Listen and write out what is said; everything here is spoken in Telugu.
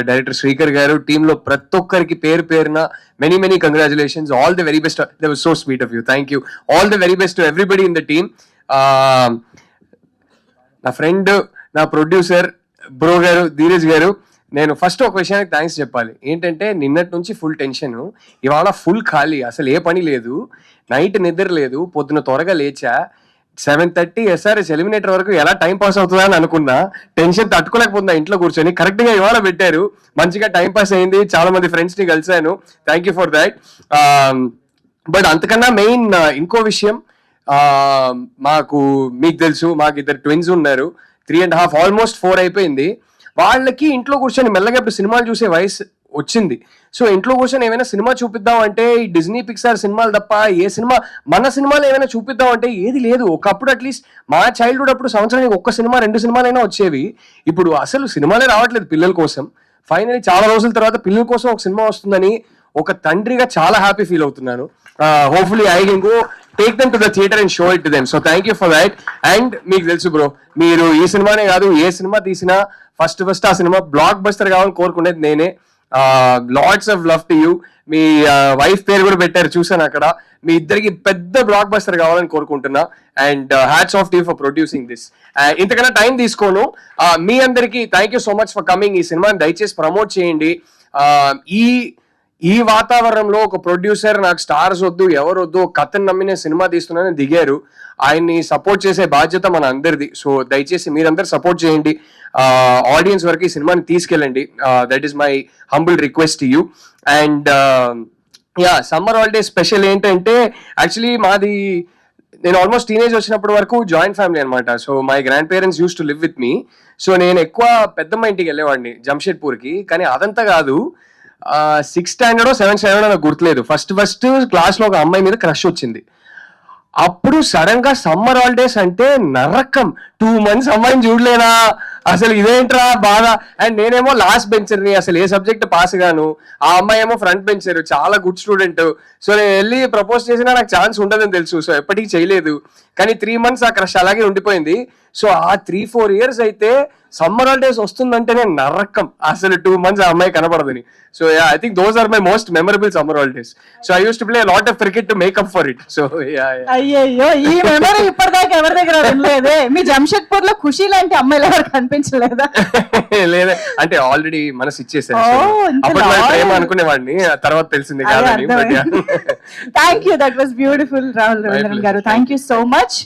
డైరెక్టర్ శ్రీకర్ గారు, టీమ్ లో ప్రతి ఒక్కరికి పేరు పేరున many congratulations. All the very best. They was so sweet of you. Thank you. All the very best to everybody in the team. నా ఫ్రెండ్, నా ప్రొడ్యూసర్ బ్రో గారు, ధీరజ్ గారు, నేను ఫస్ట్ ఒక విషయానికి థ్యాంక్స్ చెప్పాలి. ఏంటంటే నిన్నటి నుంచి ఫుల్ టెన్షన్, ఇవాళ ఫుల్ ఖాళీ, అసలు ఏ పని లేదు, నైట్ నిద్ర లేదు, పొద్దున త్వరగా లేచా, 7:30 ఎస్ఆర్ఎస్ ఎలిమినేటర్ వరకు ఎలా టైం పాస్ అవుతుందా అని అనుకున్నా. టెన్షన్ తట్టుకోలేకపోతున్నా ఇంట్లో కూర్చొని. కరెక్ట్ గా ఇవాళ పెట్టారు, మంచిగా టైం పాస్ అయింది, చాలా మంది ఫ్రెండ్స్ ని కలిసాను. Thank you for that. But అంతకన్నా మెయిన్ ఇంకో విషయం, మాకు మీకు తెలుసు, మాకు ఇద్దరు ట్విన్స్ ఉన్నారు. 3.5 ఆల్మోస్ట్ 4 అయిపోయింది. వాళ్ళకి ఇంట్లో కూర్చొని మెల్లగా ఇప్పుడు సినిమాలు చూసే వయసు వచ్చింది. సో ఇంట్లో కూర్చొని ఏమైనా సినిమా చూపిద్దాం అంటే ఈ డిజ్నీ పిక్సార్ సినిమాలు తప్ప ఏ సినిమా, మన సినిమాలు ఏమైనా చూపిద్దాం అంటే ఏది లేదు. ఒకప్పుడు అట్లీస్ట్ మా చైల్డ్హుడ్ అప్పుడు సంవత్సరానికి 1 సినిమా 2 సినిమాలైనా వచ్చేవి. ఇప్పుడు అసలు సినిమాలే రావట్లేదు పిల్లల కోసం. ఫైనలీ చాలా రోజుల తర్వాత పిల్లల కోసం ఒక సినిమా వస్తుందని ఒక తండ్రిగా చాలా హ్యాపీ ఫీల్ అవుతున్నాను. Hopefully I can go take them to the theatre and show it to them. So thank you for that. And మీకు తెలుసు బ్రో, మీరు ఈ సినిమానే కాదు ఏ సినిమా తీసినా ఫస్ట్ ఆ సినిమా బ్లాక్ బస్టర్ కావాలని కోరుకునేది నేనే. Lots of love to you. Me wife పేరు కూడా పెట్టారు, చూసాను అక్కడ. మీ ఇద్దరికి పెద్ద బ్లాక్ బస్టర్ కావాలని కోరుకుంటున్నా. And hats off to you for producing this. ఇంతకన్నా టైం తీసుకోను. మీ అందరికీ thank you so much for coming. ఈ సినిమాని దయచేసి ప్రమోట్ చేయండి. ఈ వాతావరణంలో ఒక ప్రొడ్యూసర్ నాకు స్టార్స్ వద్దు, ఎవరు వద్దు, కథను నమ్మిన సినిమా తీస్తున్నానని దిగారు. ఆయన్ని సపోర్ట్ చేసే బాధ్యత మన అందరిది. సో దయచేసి మీరందరూ సపోర్ట్ చేయండి, ఆడియన్స్ వరకు ఈ సినిమాని తీసుకెళ్ళండి. That is my humble request to you. And summer holiday special ఏంటంటే, యాక్చువల్లీ నేను ఆల్మోస్ట్ టీనేజ్ వచ్చినప్పటి వరకు జాయింట్ ఫ్యామిలీ అనమాట. So my grand parents used to live with me. So నేను ఎక్కువ పెద్దమ్మ ఇంటికి వెళ్ళేవాడిని జంషెడ్పూర్కి. కానీ అదంతా కాదు, 6th స్టాండర్డ్ 7th స్టాండర్డ్ నాకు గుర్తులేదు, ఫస్ట్ క్లాస్ లో ఒక అమ్మాయి మీద క్రష్ వచ్చింది. అప్పుడు సడన్ గా సమ్మర్ హాలిడేస్ అంటే నరకం. 2 months అమ్మాయిని చూడలేనా, అసలు ఇదేంట్రా బాధ. అండ్ నేనేమో లాస్ట్ బెంచర్ని, అసలు ఏ సబ్జెక్ట్ పాస్ గాను. ఆ అమ్మాయి ఏమో ఫ్రంట్ బెంచర్, చాలా గుడ్ స్టూడెంట్. సో నేను వెళ్ళి ప్రపోజ్ చేసినా నాకు ఛాన్స్ ఉండదని తెలుసు. సో ఎప్పటికీ చేయలేదు. కానీ 3 months ఆ క్రష్ అలాగే ఉండిపోయింది. సో ఆ 3-4 years అయితే సమ్మర్ హాలిడేస్ వస్తుందంటేనే నరకం. అసలు 2 months ఆ అమ్మాయి కనపడదని. So I think those are my most memorable summer holidays. So I use to play lot of cricket to make up for it. So అయ్యో, ఈ మెమరీ ఇప్పటిదాకా ఎవరి దగ్గర వినలేదే. మీ జంషెడ్పూర్ లో ఖుషి లాంటి అమ్మాయిలు ఎవరు కనిపించలేదా? లేదా అంటే ఆల్రెడీ మనసు ఇచ్చేసాను. అప్పట్లో ప్రేమ అనుకునేవాడిని, తర్వాత తెలిసింది కాదని. Thank you, that was beautiful Rahul Ravindran garu. Thank you so much.